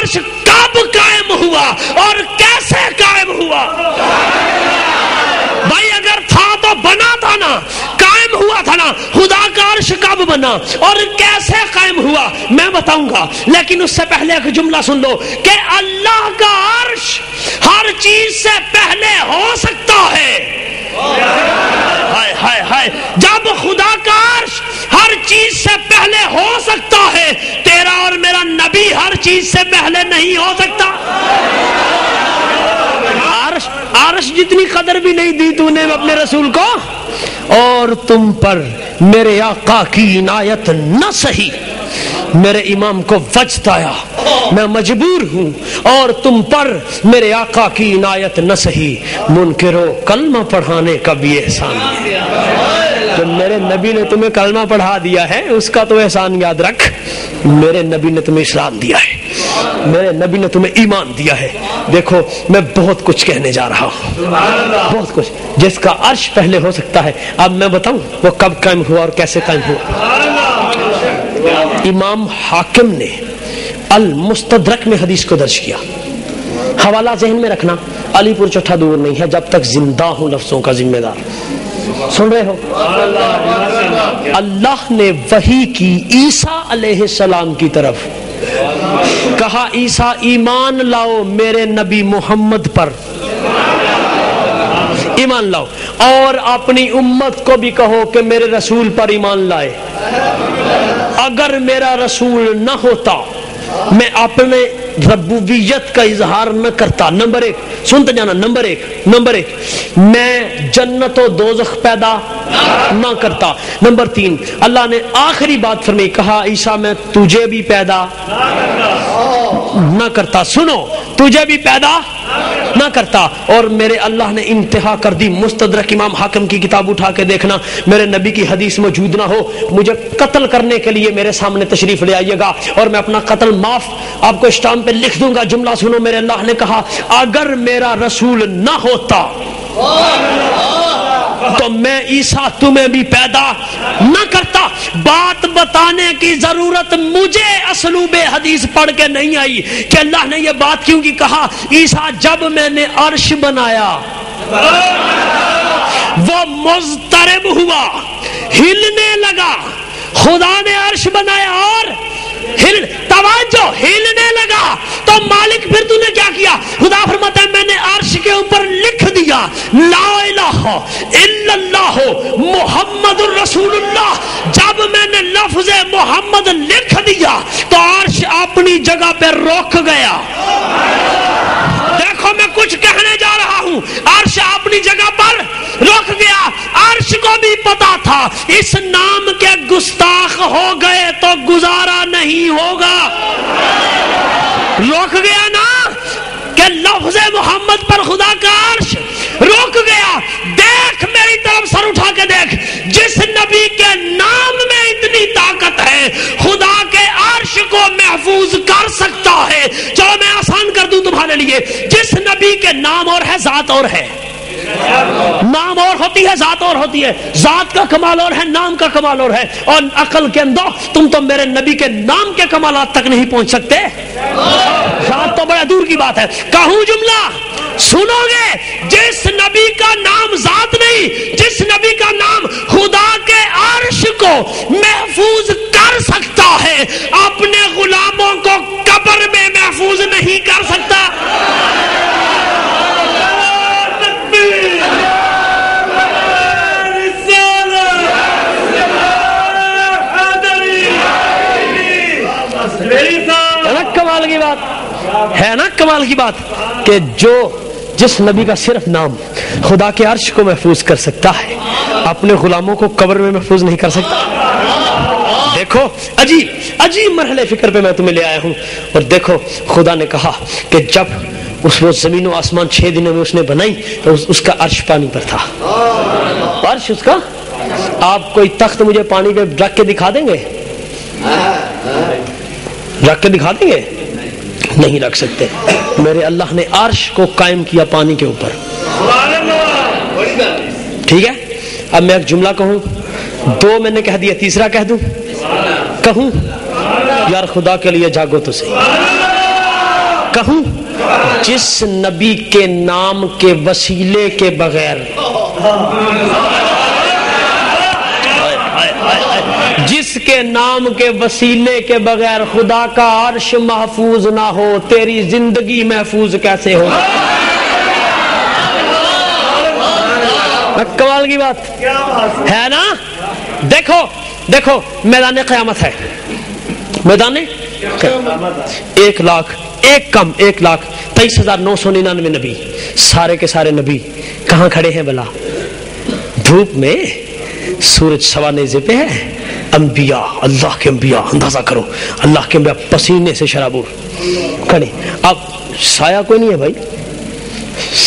عرش کب قائم ہوا اور کیسے قائم ہوا؟ بھائی اگر تھا تو بنا تھا نا، قائم ہوا تھا نا، خدا کا عرش کب بنا اور کیسے قائم ہوا میں بتاؤں گا، لیکن اس سے پہلے ایک جملہ سن لو کہ اللہ کا عرش ہر چیز سے پہلے ہو سکتا ہے۔ ہائے ہائے ہائے، جب خدا کا عرش ہر چیز سے پہلے ہو سکتا ہے، تیرا اور میرا نبی ہر چیز سے پہلے نہیں ہو سکتا۔ عرش جتنی قدر بھی نہیں دی تو نے اپنے رسول کو، اور تم پر میرے آقا کی عنایت نہ سہی، میرے امام کو وجد آیا میں مجبور ہوں، اور تم پر میرے آقا کی عنایت نہ سہی، منکرو کلمہ پڑھانے کا بھی احسان ہے۔ جو میرے نبی نے تمہیں کلمہ پڑھا دیا ہے اس کا تو احسان یاد رکھ، میرے نبی نے تمہیں اسلام دیا ہے، میرے نبی نے تمہیں ایمان دیا ہے۔ دیکھو میں بہت کچھ کہنے جا رہا ہوں، بہت کچھ جس کا عرش پہلے ہو سکتا ہے۔ اب میں بتاؤں وہ کب قائم ہوا اور کیسے قائم ہوا۔ امام حاکم نے المستدرک میں حدیث کو درج کیا، حوالہ ذہن میں رکھنا، علی پور چٹھا دور نہیں ہے، جب تک زندہ ہوں لفظوں کا ذمہ دار۔ سن رہے ہو؟ اللہ نے وحی کی عیسیٰ علیہ السلام کی طرف، کہا عیسیٰ ایمان لاؤ میرے نبی محمد پر، ایمان لاؤ، اور اپنی امت کو بھی کہو کہ میرے رسول پر ایمان لائے۔ اگر میرا رسول نہ ہوتا میں اپنے ربوبیت کا اظہار نہ کرتا۔ نمبر ایک سنتے جانا، نمبر ایک میں جنت و دوزخ پیدا نہ کرتا۔ نمبر تین اللہ نے آخری بات فرمائی، کہا عیسیٰ میں تجھے بھی پیدا نہ کرتا، سنو تجھے بھی پیدا نہ کرتا۔ اور میرے اللہ نے انتہا کر دی، مستدرک امام حاکم کی کتاب اٹھا کے دیکھنا، میرے نبی کی حدیث موجود نہ ہو، مجھے قتل کرنے کے لیے میرے سامنے تشریف لے آئیے گا اور میں اپنا قتل معاف آپ کو اسٹامپ پہ لکھ دوں گا۔ جملہ سنو، میرے اللہ نے کہا اگر میرا رسول نہ ہوتا تو میں عیسیٰ تمہیں بھی پیدا نہ کرتا۔ بات بتانے کی ضرورت مجھے اسلوب حدیث پڑھ کے نہیں آئی کہ اللہ نے یہ بات کیوں کی کہا۔ عیسیٰ جب میں نے عرش بنایا وہ مضطرب ہوا، ہلنے لگا۔ خدا نے عرش بنایا اور توجہ ہلنے لگا، تو مالک پھر تو نے کیا کیا؟ خدا فرماتا ہے میں نے عرش کے اوپر لکھ دیا لا الہ الا اللہ محمد الرسول اللہ۔ جب میں نے لفظ محمد لکھ دیا تو عرش اپنی جگہ پہ رک گیا۔ دیکھو میں کچھ کہنے جا رہا ہوں، عرش اپنی جگہ پر رک گیا۔ عرش کو بھی پتا تھا اس نام کے گستاخ ہو گئے تو گزارا نہیں ہوگا، رک گیا نا کہ لفظ محمد پر خدا کا عرش رک گیا۔ دیکھ میری طرف سر اٹھا کے دیکھ، جس نبی کے نام میں اتنی طاقت ہے خدا کے عرش کو محفوظ کر سکتا ہے۔ چلو میں آسان کر دوں تمہارے لیے، جس نبی کے نام اور ہے ذات اور ہے، نام اور ہوتی ہے ذات اور ہوتی ہے، ذات کا کمال اور ہے، نام کا کمال اور ہے، اور عقل کے اندر تم تو میرے نبی کے نام کے کمالات تک نہیں پہنچ سکتے، ذات تو بڑا دور کی بات ہے۔ کہوں جملہ سنو گے، جس نبی کا نام ذات نہیں، جس نبی کا نام خدا کے عرش کو محفوظ کر سکتا ہے، اپنے غلاموں کو قبر میں محفوظ نہیں کر سکتا۔ کمال کی بات ہے نا، کمال کی بات کہ جس نبی کا صرف نام خدا کے عرش کو محفوظ کر سکتا ہے، اپنے غلاموں کو قبر میں محفوظ نہیں کر سکتا۔ دیکھو عجیب مرحلے فکر پہ میں تمہیں لے آیا ہوں۔ اور دیکھو خدا نے کہا کہ جب وہ زمین و آسمان 6 دنوں میں اس نے بنائی تو اس کا عرش پانی پر تھا، عرش اس کا۔ آپ کوئی تخت مجھے پانی پہ رکھ کے دکھا دیں گے؟ رکھ کے دکھا دیں گے؟ نہیں رکھ سکتے۔ میرے اللہ نے عرش کو قائم کیا پانی کے اوپر، ٹھیک ہے۔ اب میں ایک جملہ کہوں، 2 میں نے کہہ دیا، تیسرا کہہ دوں؟ کہوں؟ یار خدا کے لیے جاگو تو صحیح، کہوں جس نبی کے نام کے وسیلے کے بغیر جس کے نام کے وسیلے کے بغیر خدا کا عرش محفوظ نہ ہو تیری زندگی محفوظ کیسے ہو؟ کمال کی بات ہے نا. دیکھو دیکھو میدان قیامت ہے, میدان 1,23,999 نبی, سارے کے سارے نبی کہاں کھڑے ہیں بلا؟ دھوپ میں, سورج سوا نیزے پہ ہے, انبیاء اللہ کے انبیاء اندازہ کرو اللہ کے انبیاء پسینے سے شرابور کھڑے. اب سایہ کوئی نہیں ہے بھائی,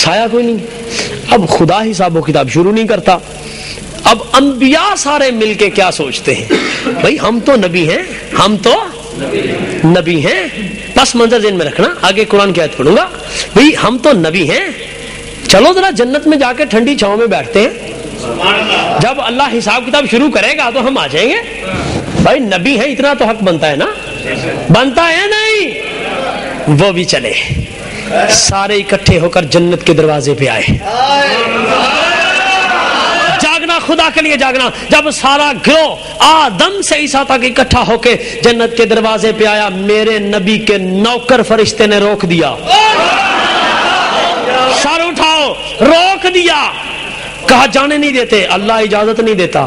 سایہ کوئی نہیں. اب خدا حساب و کتاب شروع نہیں کرتا. اب انبیاء سارے مل کے کیا سوچتے ہیں بھائی ہم تو نبی ہیں, ہم تو نبی ہیں. پس منظر ذہن میں رکھنا, آگے قرآن کی آیت پڑھوں گا. بھائی ہم تو نبی ہیں, چلو ذرا جنت میں جا کے ٹھنڈی چھاؤں میں بیٹھتے ہیں, جب اللہ حساب کتاب شروع کرے گا تو ہم آ جائیں گے. بھائی نبی ہیں اتنا تو حق بنتا ہے نا, بنتا ہے نہیں؟ وہ بھی چلے, سارے اکٹھے ہو کر جنت کے دروازے پہ آئے. جاگنا خدا کے لیے جاگنا. جب سارا گروہ آدم سے عیسیٰ تک اکٹھا ہو کے جنت کے دروازے پہ آیا, میرے نبی کے نوکر فرشتے نے روک دیا. سر اٹھاؤ, روک دیا. کہا جانے نہیں دیتے, اللہ اجازت نہیں دیتا.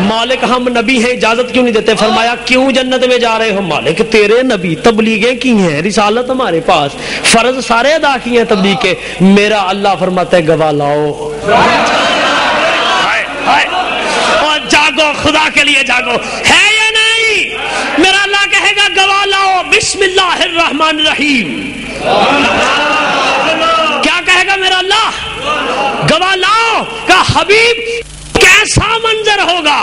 مالک ہم نبی ہیں, اجازت کیوں نہیں دیتے؟ فرمایا کیوں جنت میں جا رہے ہو؟ مالک تیرے نبی تبلیغیں کی ہیں, رسالت ہمارے پاس, فرض سارے ادا کیے ہیں تبلیغ کے. میرا اللہ فرماتا ہے گواہ لاؤ. اور جاگو, خدا کے لیے جاگو, ہے یا نہیں؟ میرا اللہ کہے گا گواہ لاؤ. بسم اللہ الرحمن الرحیم. کیا کہے گا میرا اللہ؟ گواہ لاؤ. کہ حبیب کیسا منظر ہوگا,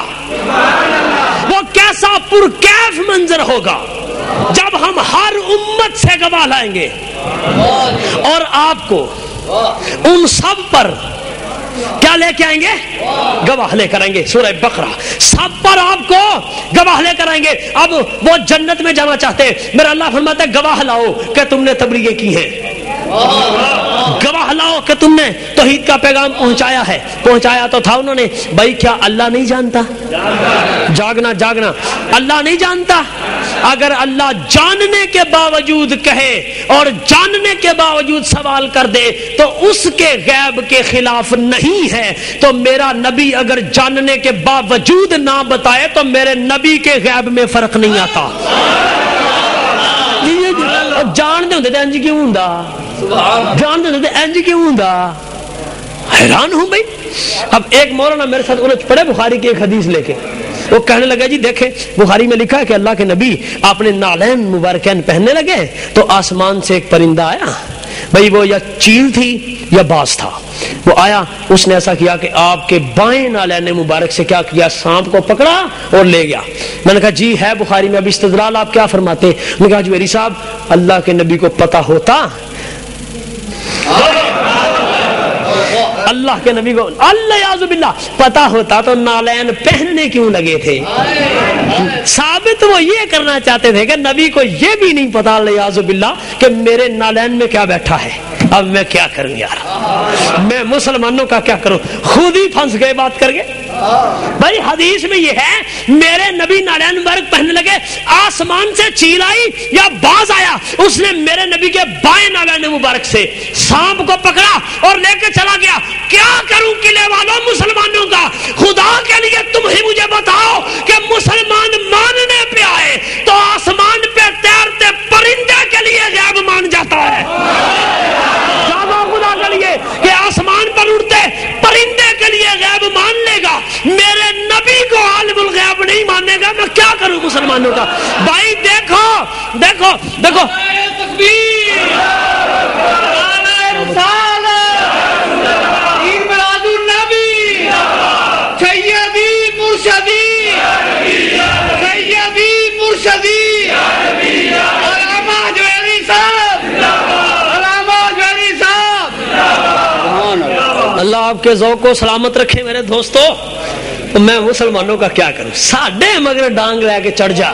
وہ کیسا پرکیف منظر ہوگا جب ہم ہر امت سے گواہ لائیں گے اور آپ کو ان سب پر کیا لے کے آئیں گے؟ گواہ لے کر آئیں گے. سورہ بقرہ, سب پر آپ کو گواہ لے کر آئیں گے. اب وہ جنت میں جانا چاہتے ہیں, میرا اللہ فرماتا ہے گواہ لاؤ کہ تم نے تبلیغیں کی ہیں, گواہ لاؤ کہ تم نے توحید کا پیغام پہنچایا ہے. پہنچایا تو تھا انہوں نے. بھائی کیا اللہ نہیں جانتا؟ جاگنا جاگنا, اللہ نہیں جانتا؟ اگر اللہ جاننے کے باوجود کہے اور جاننے کے باوجود سوال کر دے تو اس کے غیب کے خلاف نہیں ہے. تو میرا نبی اگر جاننے کے باوجود نہ بتائے تو میرے نبی کے غیب میں فرق نہیں آتا. جان دے ہوندے تے انج کیوں ہوندا, جان دے ہوندے تے انج کیوں ہوندا؟ حیران ہوں بھائی. اب ایک مولانا میرے ساتھ انہوں پڑھے بخاری کی ایک حدیث لے کے, وہ کہنے لگا جی دیکھیں بخاری میں لکھا ہے کہ اللہ کے نبی اپنے نالین مبارکین پہننے لگے تو آسمان سے ایک پرندہ آیا. بھائی وہ یا چیل تھی یا باز تھا. وہ آیا, اس نے ایسا کیا کہ آپ کے بائیں نالین مبارک سے کیا کیا, سانپ کو پکڑا اور لے گیا. میں نے کہا جی ہے بخاری میں, اب استدلال آپ کیا فرماتے ہیں؟ میں نے کہا جوہری صاحب اللہ کے نبی کو پتا ہوتا, اللہ کے نبی کو اللہ یعوذ باللہ پتا ہوتا تو نالین پہننے کیوں لگے تھے؟ ثابت وہ یہ کرنا چاہتے تھے کہ نبی کو یہ بھی نہیں پتا اللہ یعوذ باللہ کہ میرے نالین میں کیا بیٹھا ہے. اب میں کیا کروں یار, میں مسلمانوں کا کیا کروں؟ خود ہی پھنس گئے بات کر کے. بھائی حدیث میں یہ ہے میرے نبی نالین مبارک پہننے لگے, آسمان سے چیل آئی یا باز آیا, اس نے میرے نبی کے بائیں نالین مبارک سے سانپ کو پکڑا اور لے کے چلا گیا. کیا کروں قلعے والوں مسلمانوں کا؟ خدا کے لیے تم ہی مجھے بتاؤ کہ مسلمان ماننے پہ آئے تو آسمان پہ تیرتے پرندے کے لیے غیب مان جاتا ہے. خدا کے لیے کہ آسمان پر اڑتے پرندے کے لیے غیب مان لے گا, میرے نبی کو عالم الغیب نہیں ماننے گا. میں کیا کروں مسلمانوں کا؟ بھائی دیکھو دیکھو دیکھو, اللہ آپ کے ذوق کو سلامت رکھے میرے دوستو. میں مسلمانوں کا کیا کروں؟ ساڈے مگر ڈانگ لے کے چڑھ جا.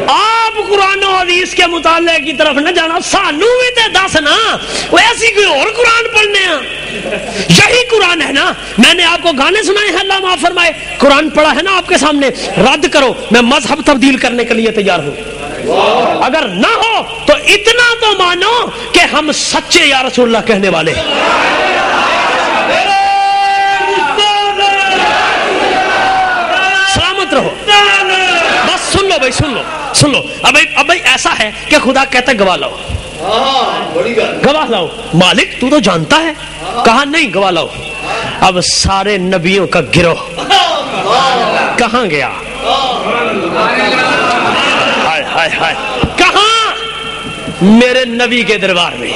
آپ قرآن و حدیث اس کے مطالعے کی طرف نہ جانا، سانو بھی تے دس نا، وہ ایسی کوئی اور قرآن پڑھنے ہیں؟ یہی قرآن ہے نا؟ میں نے آپ کو گانے سنائے ہیں، اللہ معاف فرمائے، قرآن پڑھا ہے نا آپ کے سامنے، رد کرو، میں مذہب تبدیل کرنے کے لیے تیار ہوں، اگر نہ ہو تو اتنا تو مانو کہ ہم سچے یا رسول اللہ کہنے والے ہیں۔ سلامت رہو، بس سن لو بھائی، سن لو۔ اب بھائی ایسا ہے کہ خدا کہتا ہے گواہ لاؤ، گواہ لاؤ، مالک تو جانتا ہے، کہا نہیں گواہ لاؤ۔ اب سارے نبیوں کا گروہ کہاں گیا؟ ہائے ہائے ہائے، کہاں؟ میرے نبی کے دربار میں۔